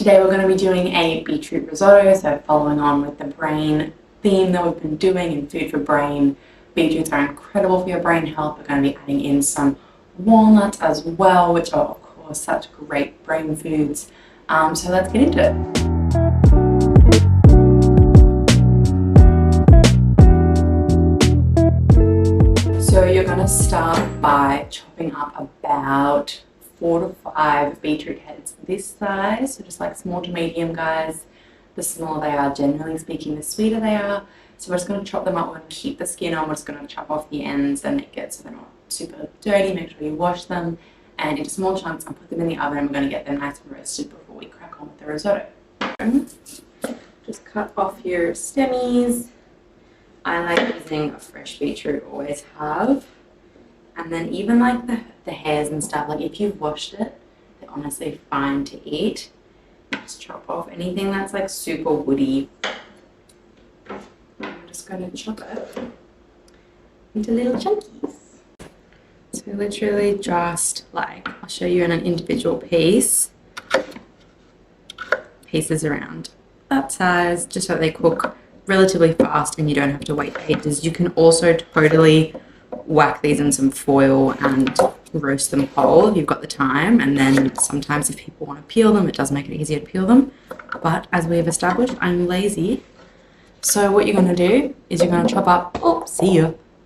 Today we're going to be doing a beetroot risotto, so following on with the brain theme that we've been doing in Food for Brain. Beetroots are incredible for your brain health. We're going to be adding in some walnuts as well, which are of course such great brain foods. So let's get into it. So you're going to start by chopping up about 4 to 5 beetroot heads this size, so just like small to medium guys. The smaller they are, generally speaking, the sweeter they are. So we're just going to chop them up. We're going to keep the skin on. We're just going to chop off the ends and make it so they're not super dirty. Make sure you wash them and into small chunks and put them in the oven, and we're going to get them nice and roasted before we crack on with the risotto. Just cut off your stemmies. I like using a fresh beetroot, always have. And then even like the hairs and stuff, like if you've washed it, they're honestly fine to eat. Just chop off anything that's like super woody. I'm just going to chop it into little chunkies. So literally just like, I'll show you in an individual piece. Pieces around that size, just so they cook relatively fast and you don't have to wait ages. You can also totally whack these in some foil and roast them whole if you've got the time, and then sometimes if people want to peel them, it does make it easier to peel them, but as we have established, I'm lazy. So what you're going to do is you're going to chop up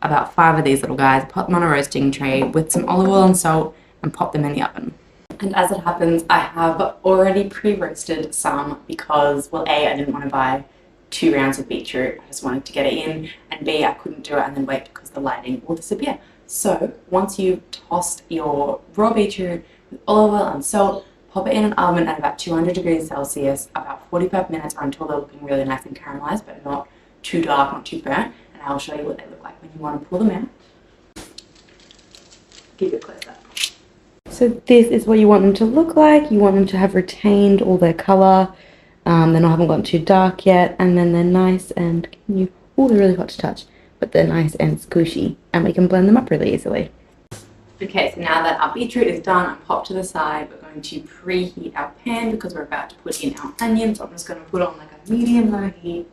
about 5 of these little guys, put them on a roasting tray with some olive oil and salt and pop them in the oven. And as it happens, I have already pre-roasted some because, well, A, I didn't want to buy 2 rounds of beetroot. I just wanted to get it in, and B, I couldn't do it and then wait because the lighting will disappear. So once you've tossed your raw beetroot with olive oil and salt, pop it in an oven at about 200 degrees Celsius, about 45 minutes, or until they're looking really nice and caramelized, but not too dark, not too burnt. And I'll show you what they look like when you want to pull them out. Give it a close up. So this is what you want them to look like. You want them to have retained all their colour. They're not haven't gotten too dark yet, and then they're nice and they're really hot to touch, but they're nice and squishy, and we can blend them up really easily. Okay, so now that our beetroot is done and popped to the side, we're going to preheat our pan because we're about to put in our onions. So I'm just going to put on like a medium-low heat,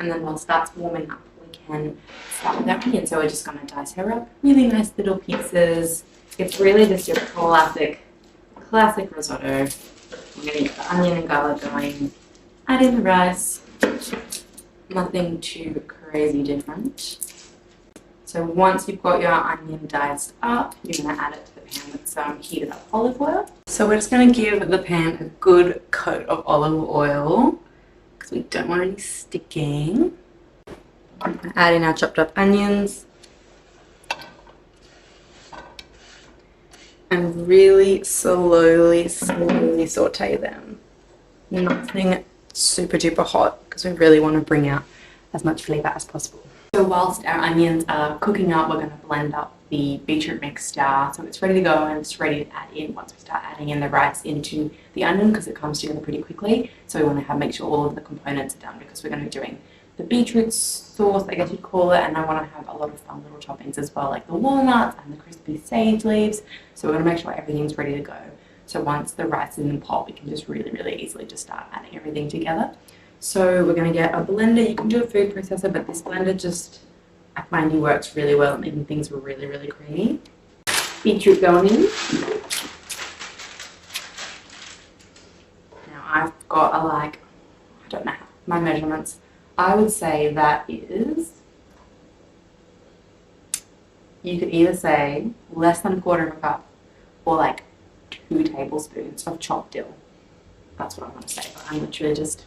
and then while it starts warming up, we can start with our onions. So we're just going to dice her up, really nice little pieces. It's really just your classic risotto. We're going to get the onion and garlic going. Add in the rice, nothing too crazy different. So once you've got your onion diced up, you're going to add it to the pan with some heated up olive oil. So we're just going to give the pan a good coat of olive oil because we don't want any sticking. Add in our chopped up onions and really slowly saute them. Nothing super duper hot because we really want to bring out as much flavour as possible. So whilst our onions are cooking up, we're going to blend up the beetroot mixture so it's ready to go, and it's ready to add in once we start adding in the rice into the onion because it comes together pretty quickly. So we want to make sure all of the components are done because we're going to be doing the beetroot sauce, I guess you'd call it, and I want to have a lot of fun little toppings as well, like the walnuts and the crispy sage leaves. So we're going to make sure everything's ready to go. So once the rice is in the pot, we can just really easily just start adding everything together. So we're going to get a blender. You can do a food processor, but this blender just, I find it works really well at making things really creamy. Beetroot going in. Now I've got I don't know my measurements. I would say that is, you could either say less than 1/4 cup or like 2 tablespoons of chopped dill. That's what I'm going to say, but I'm literally just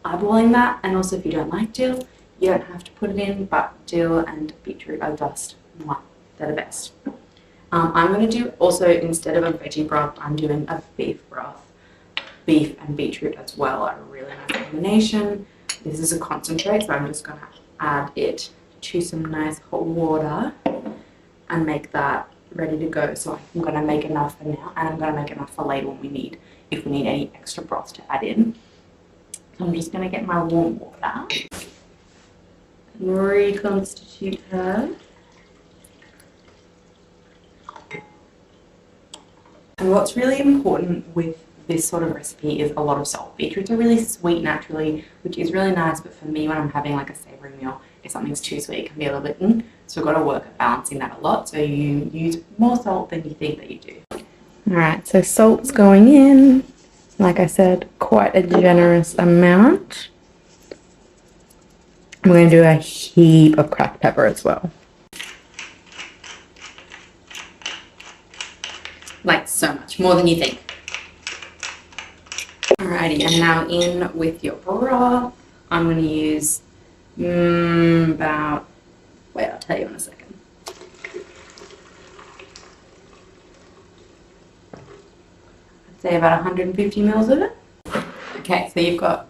eyeballing that. And also, if you don't like dill, you don't have to put it in, but dill and beetroot are just, they're the best. I'm going to do also, instead of a veggie broth, I'm doing a beef broth. Beef and beetroot as well are a really nice combination. This is a concentrate, so I'm just going to add it to some nice hot water and make that ready to go. So I'm going to make enough for now, and I'm going to make enough for later when if we need any extra broth to add in. So I'm just going to get my warm water and reconstitute her. And what's really important with this sort of recipe is a lot of salt. Beetroots are really sweet naturally, which is really nice, but for me, when I'm having like a savoury meal, if something's too sweet, it can be a little bit, so we've got to work at balancing that a lot. So you use more salt than you think that you do. All right, so salt's going in. Like I said, quite a generous amount. We're going to do a heap of cracked pepper as well. Like so much, more than you think. Alrighty, and now in with your broth. I'm going to use about, wait, I'll tell you in a second. I'd say about 150 mils of it. Okay, so you've got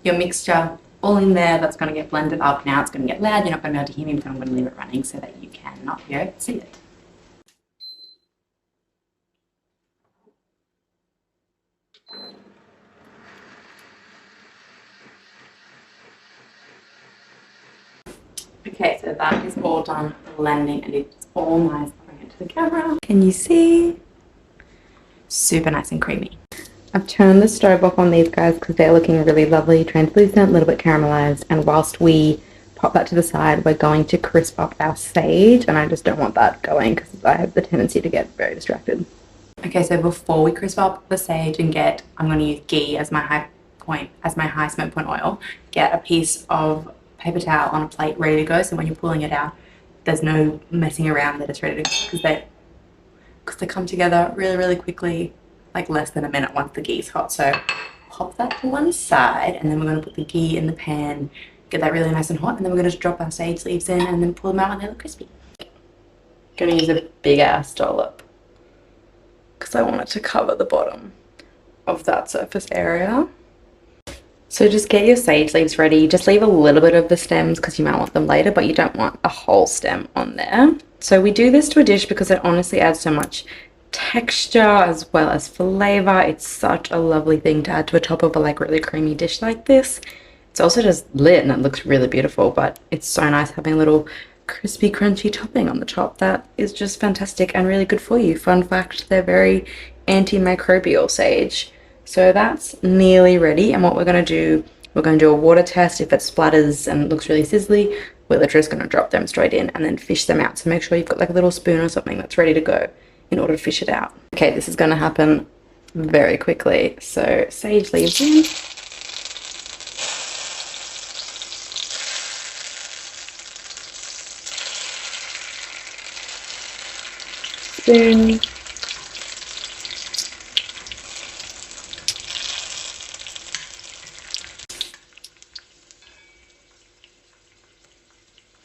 your mixture all in there. That's going to get blended up. Now it's going to get loud. You're not going to be able to hear me, but I'm going to leave it running so that you cannot be able to see it. Okay, so that is all done blending and it's all nice. I'll bring it to the camera. Can you see? Super nice and creamy. I've turned the stove off on these guys because they're looking really lovely, translucent, a little bit caramelized. And whilst we pop that to the side, we're going to crisp up our sage. And I just don't want that going because I have the tendency to get very distracted. Okay, so before we crisp up the sage and I'm going to use ghee as my high smoke point oil, get a piece of paper towel on a plate ready to go, so when you're pulling it out there's no messing around, that it's ready to go, because they come together really quickly, like less than a minute once the ghee's hot. So pop that to one side and then we're going to put the ghee in the pan, get that really nice and hot, and then we're going to drop our sage leaves in and then pull them out when they look crispy. Going to use a big ass dollop because I want it to cover the bottom of that surface area. So just get your sage leaves ready. Just leave a little bit of the stems because you might want them later, but you don't want a whole stem on there. So we do this to a dish because it honestly adds so much texture as well as flavor. It's such a lovely thing to add to the top of a like really creamy dish like this. It's also just lit and it looks really beautiful, but it's so nice having a little crispy crunchy topping on the top. That is just fantastic and really good for you. Fun fact, they're very antimicrobial sage. So that's nearly ready, and what we're going to do, we're going to do a water test. If it splatters and looks really sizzly, we're literally just going to drop them straight in and then fish them out. So make sure you've got like a little spoon or something that's ready to go in order to fish it out. Okay, this is going to happen very quickly. So sage leaves in. Spoon.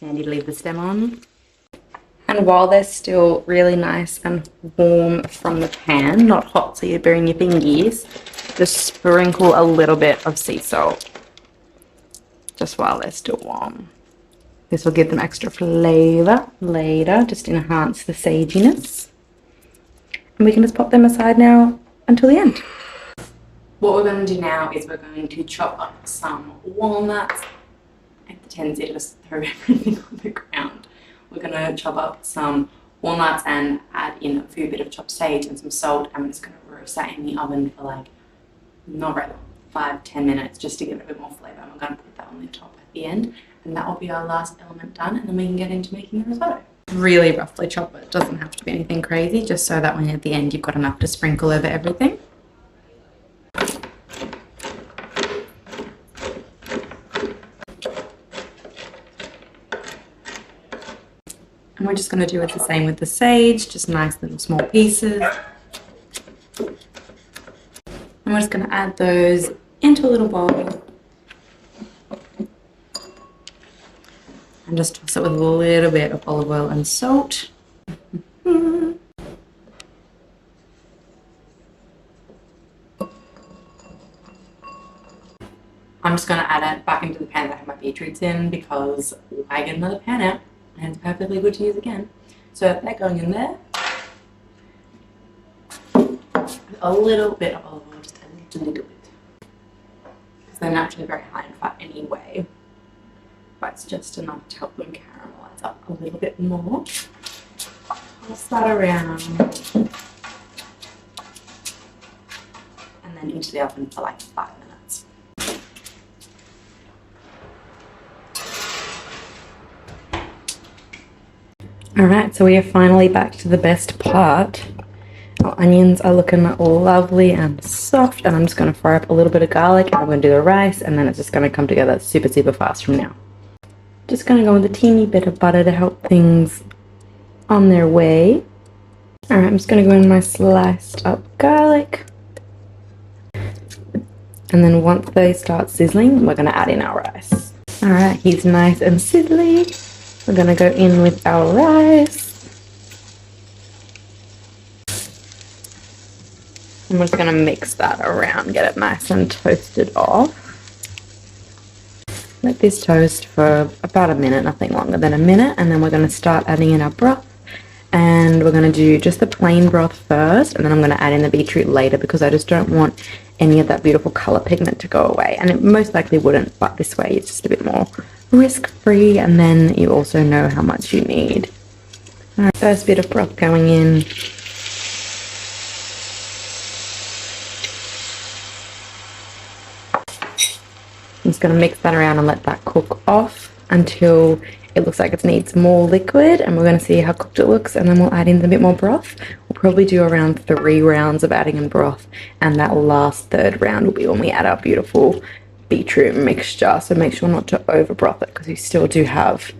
And you leave the stem on. And while they're still really nice and warm from the pan, not hot so you burn your fingers, just sprinkle a little bit of sea salt just while they're still warm. This will give them extra flavor later, just enhance the saginess. And we can just pop them aside now until the end. What we're going to do now is we're going to chop up some walnuts. I have the tendency to just throw everything on the ground. We're going to chop up some walnuts and add in a few bit of chopped sage and some salt, and we're just going to roast that in the oven for like, not very long, 5-10 minutes, just to give it a bit more flavour. And we're going to put that on the top at the end, and that will be our last element done, and then we can get into making the risotto. Really roughly chop it. It doesn't have to be anything crazy, just so that when at the end you've got enough to sprinkle over everything. And we're just going to do it the same with the sage, just nice little small pieces. And we're just going to add those into a little bowl. And just toss it with a little bit of olive oil and salt. I'm just going to add it back into the pan that I have my beetroots in, because I get another pan out and it's perfectly good to use again. So they're going in there. A little bit of olive oil, just a little bit. Because they're naturally very high in fat anyway. But it's just enough to help them caramelize up a little bit more. Toss that around. And into the oven for like 5 minutes. Alright, so we are finally back to the best part. Our onions are looking lovely and soft, and I'm just going to fry up a little bit of garlic, and I'm going to do the rice, and then it's just going to come together super fast from now. Just going to go with a teeny bit of butter to help things on their way. Alright, I'm just going to go in my sliced up garlic. And then once they start sizzling, we're going to add in our rice. Alright, he's nice and sizzly. We're going to go in with our rice. And we're just going to mix that around, get it nice and toasted off. Let this toast for about a minute, nothing longer than a minute, and then we're going to start adding in our broth. And we're going to do just the plain broth first, and then I'm going to add in the beetroot later because I just don't want any of that beautiful colour pigment to go away. And it most likely wouldn't, but this way it's just a bit more risk-free, and then you also know how much you need. Alright, first bit of broth going in. I'm just going to mix that around and let that cook off until it looks like it needs more liquid, and we're going to see how cooked it looks, and then we'll add in a bit more broth. We'll probably do around 3 rounds of adding in broth, and that last 3rd round will be when we add our beautiful beetroot mixture. So make sure not to over broth it because we still do have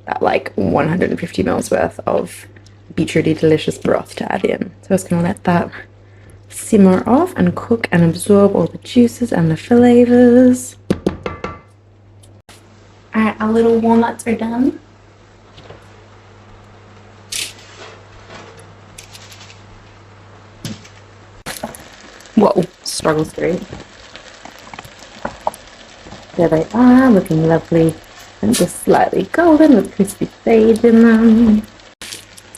that like 150 ml worth of beetrooty delicious broth to add in. So I'm just going to let that simmer off and cook and absorb all the juices and the flavors. Alright, our little walnuts are done. Whoa, struggles through. There they are, looking lovely and just slightly golden with crispy sage in them.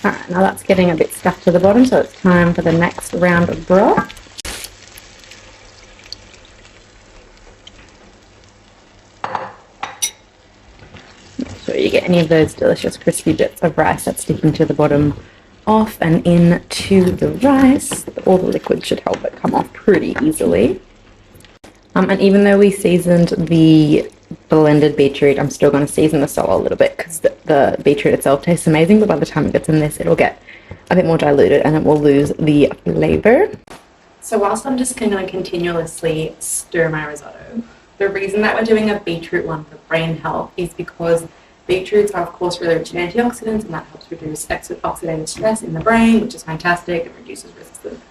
Alright, now that's getting a bit stuck to the bottom, so it's time for the next round of broth. So you get any of those delicious crispy bits of rice that's sticking to the bottom off and into the rice. All the liquid should help it come off pretty easily. And even though we seasoned the blended beetroot, I'm still going to season the salt a little bit because the beetroot itself tastes amazing, but by the time it gets in this, it'll get a bit more diluted and it will lose the flavor. So whilst I'm just going to continuously stir my risotto, the reason that we're doing a beetroot one for brain health is because beetroots are, of course, really rich in antioxidants, and that helps reduce oxidative stress in the brain, which is fantastic. It reduces risks of,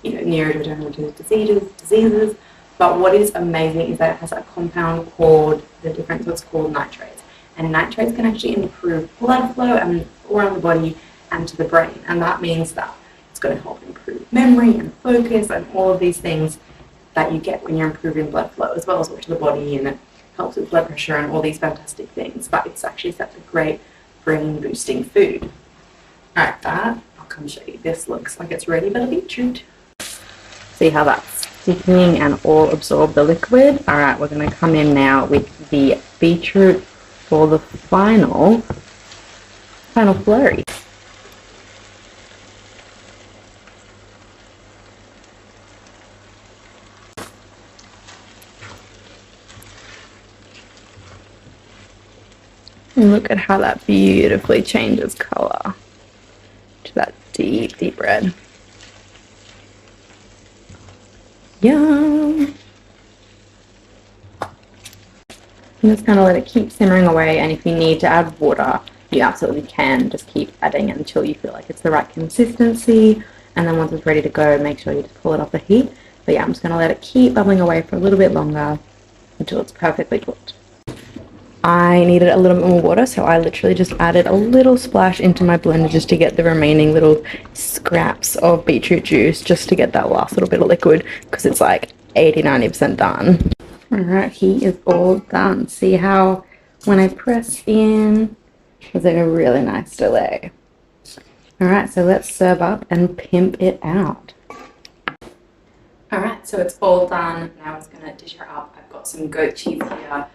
neurodegenerative diseases. But what is amazing is that it has a compound called, the difference what's called nitrates. And nitrates can actually improve blood flow and around the body and to the brain. And that means that it's going to help improve memory and focus and all of these things that you get when you're improving blood flow, as well as to the body, and it helps with blood pressure and all these fantastic things. But it's actually such a great brain boosting food. Alright, I'll come show you. This looks like it's ready for the beetroot. See how that's thickening and all absorb the liquid. Alright, we're going to come in now with the beetroot for the final flurry. And look at how that beautifully changes colour to that deep red. Yum! I'm just going to let it keep simmering away, and if you need to add water, you absolutely can. Just keep adding until you feel like it's the right consistency, and then once it's ready to go, make sure you just pull it off the heat. But yeah, I'm just going to let it keep bubbling away for a little bit longer until it's perfectly cooked. I needed a little bit more water, so I literally just added a little splash into my blender just to get the remaining little scraps of beetroot juice, just to get that last little bit of liquid, because it's like 80-90% done. Alright, he is all done. See how when I press in, there's like a really nice delay. Alright, so let's serve up and pimp it out. Alright, so it's all done. Now I'm just going to dish her up. I've got some goat cheese here.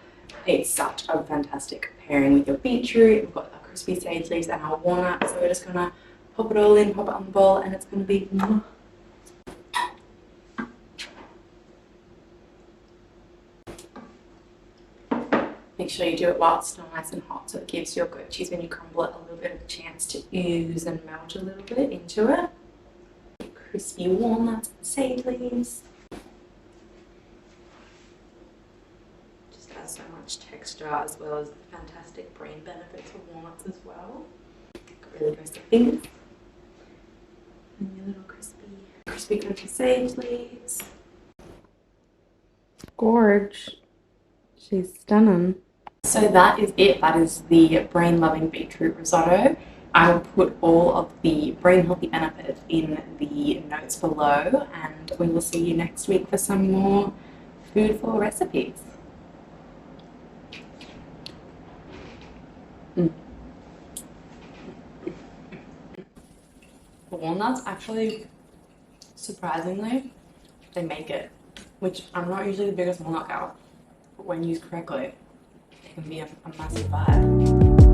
It's such a fantastic pairing with your beetroot. We've got our crispy sage leaves and our walnut. So we're just going to pop it all in, pop it on the bowl, and it's going to be... sure you do it while it's nice and hot, so it gives your goat cheese, when you crumble it, a little bit of a chance to ooze and melt a little bit into it. Crispy walnuts and sage leaves. Just has so much texture, as well as fantastic brain benefits of walnuts as well. Really goes to fingers. And your little crispy crunchy sage leaves. Gorge. She's stunning. So that is it. That is the brain-loving beetroot risotto. I will put all of the brain healthy benefits in the notes below, and we will see you next week for some more foodful recipes. The walnuts, actually, surprisingly, they make it, which I'm not usually the biggest walnut gal, but when used correctly, it can be a massive vibe.